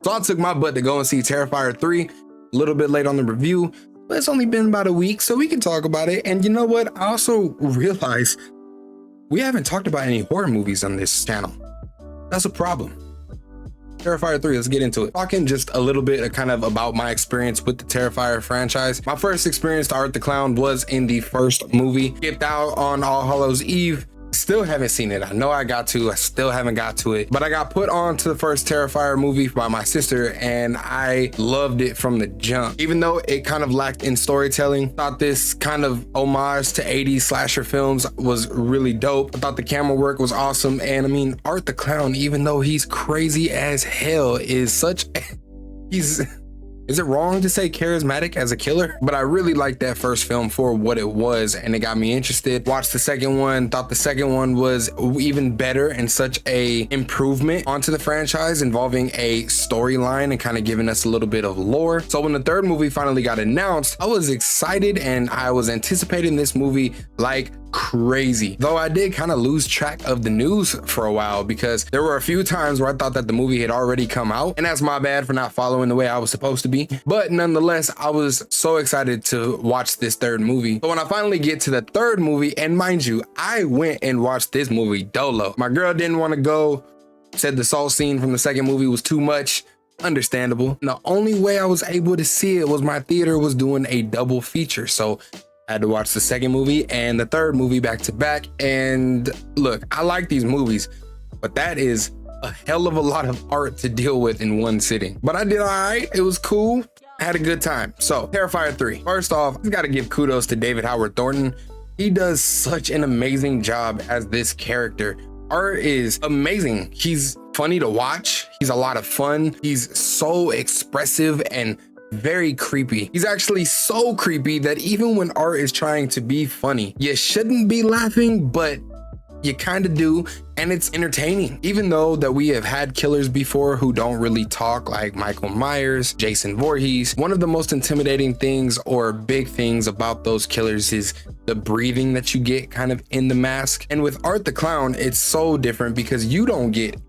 So I took my butt to go and see Terrifier 3, a little bit late on the review, but it's only been about a week, so we can talk about it. And you know what? I also realized we haven't talked about any horror movies on this channel. That's a problem. Terrifier 3, let's get into it. Talking just a little bit kind of about my experience with the Terrifier franchise. My first experience to Art the Clown was in the first movie. Skipped out on All Hallows Eve. Still haven't seen it. I know I got to, I still haven't got to it, but I got put on to the first Terrifier movie by my sister and I loved it from the jump. Even though it kind of lacked in storytelling, thought this kind of homage to 80s slasher films was really dope. I thought the camera work was awesome. And I mean, Art the Clown, even though he's crazy as hell, is such, is it wrong to say charismatic as a killer? But I really liked that first film for what it was and it got me interested. Watched the second one, thought the second one was even better and such a improvement onto the franchise, involving a storyline and kind of giving us a little bit of lore. So when the third movie finally got announced, I was excited and I was anticipating this movie like crazy. Though I did kind of lose track of the news for a while because there were a few times where I thought that the movie had already come out, and that's my bad for not following the way I was supposed to be. But nonetheless, I was so excited to watch this third movie. So when I finally get to the third movie, and mind you, I went and watched this movie dolo. My girl didn't want to go, said the salt scene from the second movie was too much. Understandable. And the only way I was able to see it was my theater was doing a double feature. So I had to watch the second movie and the third movie back to back. And look, I like these movies, but that is a hell of a lot of art to deal with in one sitting. But I did all right. It was cool. I had a good time. So Terrifier 3. First off, I got to give kudos to David Howard Thornton. He does such an amazing job as this character. Art is amazing. He's funny to watch. He's a lot of fun. He's so expressive and very creepy. He's actually so creepy that even when Art is trying to be funny, you shouldn't be laughing, but you kind of do, and it's entertaining. Even though that we have had killers before who don't really talk, like Michael Myers, Jason Voorhees, one of the most intimidating things or big things about those killers is the breathing that you get kind of in the mask. And with Art the Clown, it's so different because you don't get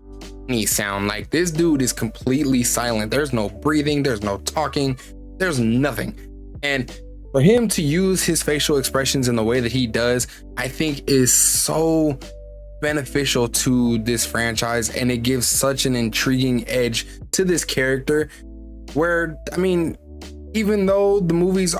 any sound. Like, this dude is completely silent. There's no breathing, there's no talking, there's nothing. And for him to use his facial expressions in the way that he does, I think is so beneficial to this franchise, and it gives such an intriguing edge to this character where, I mean, even though the movies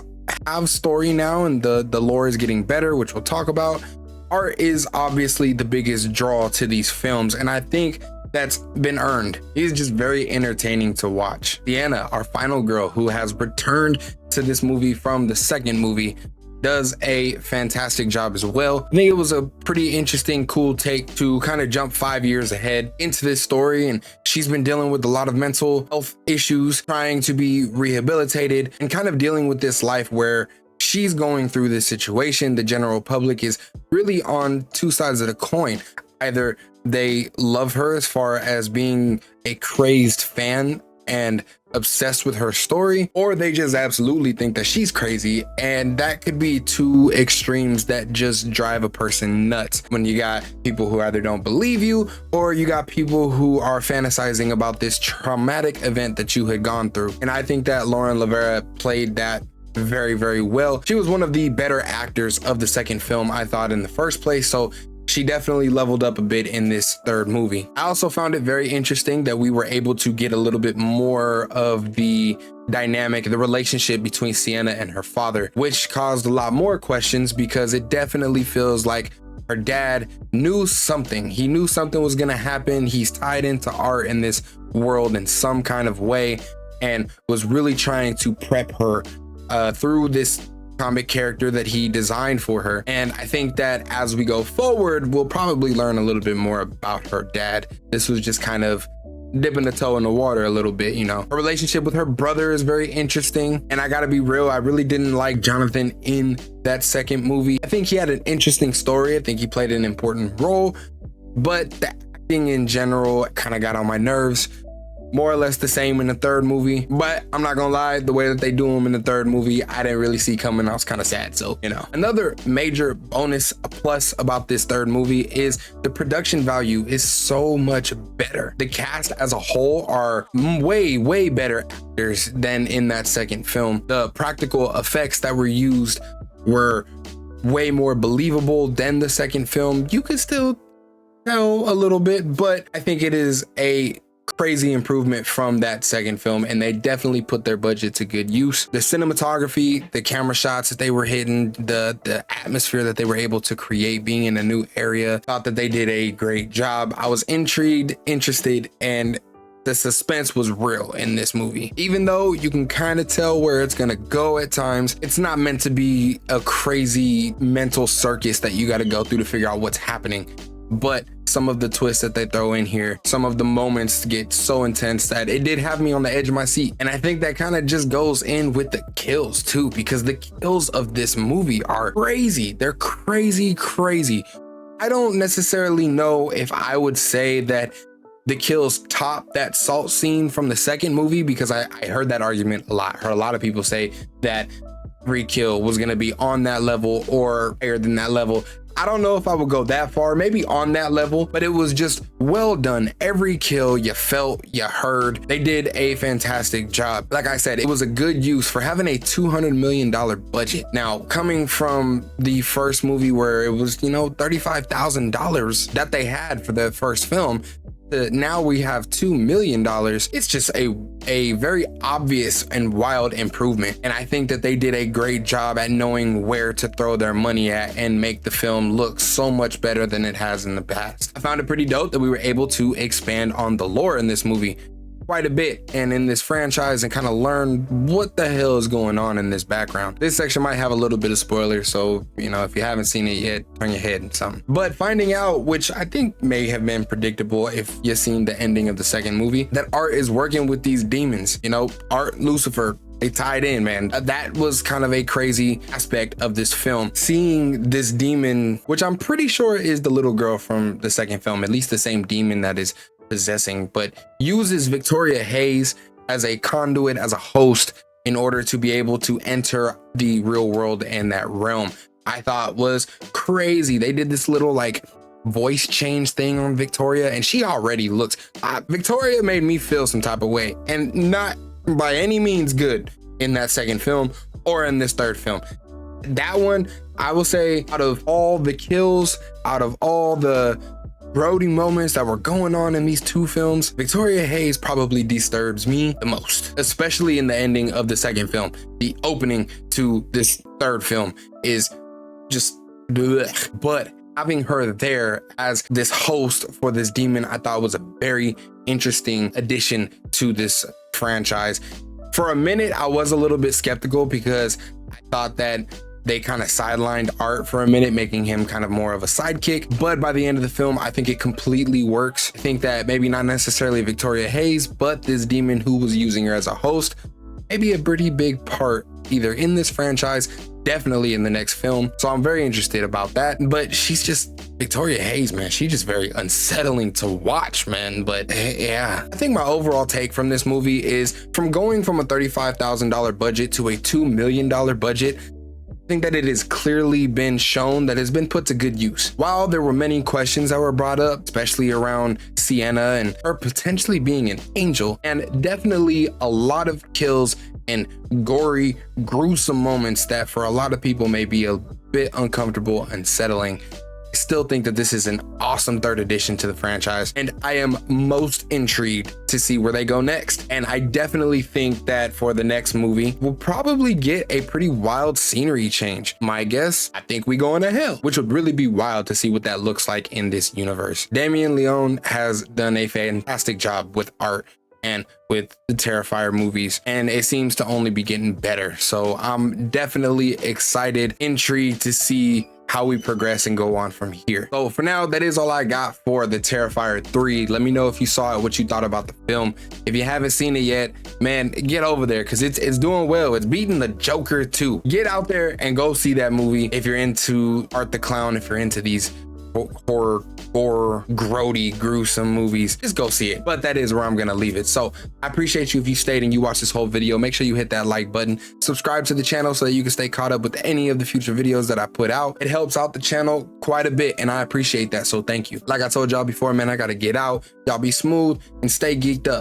have story now and the lore is getting better, which we'll talk about, Art is obviously the biggest draw to these films, and I think that's been earned. He's just very entertaining to watch. Deanna, our final girl who has returned to this movie from the second movie, does a fantastic job as well. I think it was a pretty interesting, cool take to kind of jump 5 years ahead into this story, and she's been dealing with a lot of mental health issues, trying to be rehabilitated and kind of dealing with this life where she's going through this situation. The general public is really on two sides of the coin. Either they love her as far as being a crazed fan and obsessed with her story, or they just absolutely think that she's crazy. And that could be two extremes that just drive a person nuts, when you got people who either don't believe you, or you got people who are fantasizing about this traumatic event that you had gone through. And I think that Lauren Lavera played that very, very well. She was one of the better actors of the second film, I thought, in the first place. So she definitely leveled up a bit in this third movie. I also found it very interesting that we were able to get a little bit more of the dynamic, the relationship between Sienna and her father, which caused a lot more questions because it definitely feels like her dad knew something. He knew something was gonna happen. He's tied into Art in this world in some kind of way and was really trying to prep her through this comic character that he designed for her. And I think that as we go forward, we'll probably learn a little bit more about her dad. This was just kind of dipping the toe in the water a little bit, you know. Her relationship with her brother is very interesting. And I gotta be real, I really didn't like Jonathan in that second movie. I think he had an interesting story. I think he played an important role, but the acting in general kind of got on my nerves. more or less the same in the third movie, but I'm not gonna lie, the way that they do them in the third movie, I didn't really see coming. I was kind of sad. So, you know, another major bonus, a plus about this third movie is the production value is so much better. The cast as a whole are way better actors than in that second film. The practical effects that were used were way more believable than the second film. You could still tell a little bit, but I think it is a crazy improvement from that second film, and they definitely put their budget to good use. The cinematography, the camera shots that they were hitting, the atmosphere that they were able to create being in a new area, thought that they did a great job. I was intrigued, interested, and the suspense was real in this movie. Even though you can kind of tell where it's gonna go at times, it's not meant to be a crazy mental circus that you got to go through to figure out what's happening. But some of the twists that they throw in here, some of the moments get so intense that it did have me on the edge of my seat. And I think that kind of just goes in with the kills too, because the kills of this movie are crazy. They're crazy. I don't necessarily know if I would say that the kills top that salt scene from the second movie, because I heard that argument a lot. Heard a lot of people say that Re-Kill was going to be on that level or higher than that level. I don't know if I would go that far, maybe on that level, but it was just well done. Every kill you felt, you heard. They did a fantastic job. Like I said, it was a good use for having a $200 million budget. Now, coming from the first movie where it was, you know, $35,000 that they had for the first film, now we have $2 million. It's just a very obvious and wild improvement. And I think that they did a great job at knowing where to throw their money at and make the film look so much better than it has in the past. I found it pretty dope that we were able to expand on the lore in this movie quite a bit and in this franchise and kind of learn what the hell is going on in this background. This section might have a little bit of spoilers, so you know, if you haven't seen it yet, turn your head and something. But finding out, which I think may have been predictable if you've seen the ending of the second movie, that Art is working with these demons. You know, Art, Lucifer, they tied in, man. That was kind of a crazy aspect of this film. Seeing this demon, which I'm pretty sure is the little girl from the second film, at least the same demon that is possessing, but uses Victoria Hayes as a conduit, as a host, in order to be able to enter the real world and that realm. I thought was crazy. They did this little like voice change thing on Victoria, and she already looks Victoria made me feel some type of way, and not by any means good in that second film or in this third film. That one, I will say, out of all the kills, out of all the grody moments that were going on in these two films, Victoria Hayes probably disturbs me the most, especially in the ending of the second film. The opening to this third film is just blech. But having her there as this host for this demon, I thought was a very interesting addition to this franchise. For a minute, I was a little bit skeptical because I thought that they kind of sidelined Art for a minute, making him kind of more of a sidekick. But by the end of the film, I think it completely works. I think that maybe not necessarily Victoria Hayes, but this demon who was using her as a host, maybe a pretty big part either in this franchise, definitely in the next film. So I'm very interested about that. But she's just, Victoria Hayes, man, she's just very unsettling to watch, man. But yeah, I think my overall take from this movie is from going from a $35,000 budget to a $2 million budget, I think that it has clearly been shown that it's been put to good use. While there were many questions that were brought up, especially around Sienna and her potentially being an angel, and definitely a lot of kills and gory, gruesome moments that for a lot of people may be a bit uncomfortable, unsettling, I still think that this is an awesome third addition to the franchise, and I am most intrigued to see where they go next. And I definitely think that for the next movie, we'll probably get a pretty wild scenery change. My guess, I think we go into hell, which would really be wild to see what that looks like in this universe. Damien Leone has done a fantastic job with Art and with the Terrifier movies, and it seems to only be getting better. So I'm definitely excited, intrigued to see how we progress and go on from here. So for now, that is all I got for the Terrifier 3. Let me know if you saw it, what you thought about the film. If you haven't seen it yet, man, get over there because it's doing well. It's beating the Joker too. Get out there and go see that movie if you're into Art the Clown, if you're into these horror, gore, grody, gruesome movies, just go see it. But that is where I'm gonna leave it. So I appreciate you if you stayed and you watched this whole video. Make sure you hit that like button, subscribe to the channel so that you can stay caught up with any of the future videos that I put out. It helps out the channel quite a bit and I appreciate that, so thank you. Like I told y'all before, man, I gotta get out. Y'all be smooth and stay geeked up.